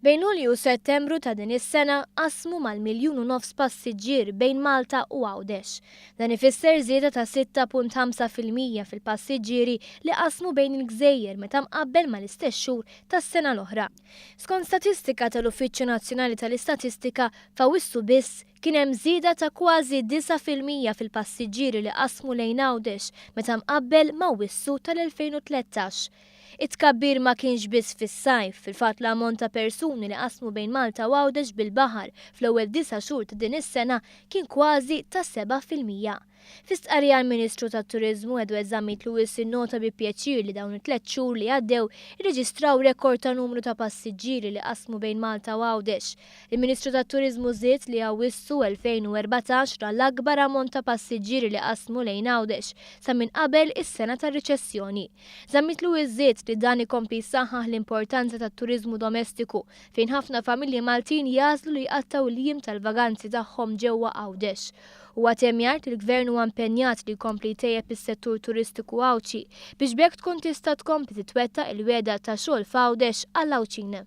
Bejn Lulju u Settembru ta' din is-sena qasmu mal-1.5 passiġġier bejn Malta u Għawdex. Dan ifisser żieda ta' 6.5% fil-passiġġieri li qasmu bejn il-Gżejjer meta mqabbel mal-istess xhur tas-sena l-oħra. Skont statistika tal-Uffiċċju Nazzjonali tal-Istatistika f'Awwissu biss kien hemm żieda ta' kważi 9% fil-passiġġieri li qasmu lejn Għawdex meta mqabbel ma' Awwissu tal-2013. It-tkabbir ma kienx biss fis-sajf, fil-fatt l-ammont ta' persuni li qasmu bejn Malta u Għawdex bil-baħar fl-ewwel 9 xhur ta' din is-sena kien kważi ta' 7%. Fis-stqarrija l-Ministru tat-Turiżmu Edward Zammit Lewis innota bi pjaċir li dawn it-3 xhur li għaddew irreġistraw rekord ta' numru ta' passiġġieri li qasmu bejn Malta u Għawdex. Il-Ministru tat-Turiżmu żied li Awwissu 2014 ra l-akbar ammont ta' passiġġieri li qasmu lejn Għawdex sa minn qabel is-sena tar-riċessjoni. Zammit Lewis żied li dan ikompli jsaħħaħ l-importanza tat-turiżmu domestiku fejn ħafna familji Maltin jażlu li jqattaw l-jiem tal-vaganzi tagħhom ġewwa Għawdex. Huwa temm jgħid li l-Gvern huwa impenjat li jkompli jtejjeb is-settur turistiku Għawċi biex bekk tkun tista' tkompli titwettaq il-wegħda ta' xogħol f'Għawdex għall-Għawċine.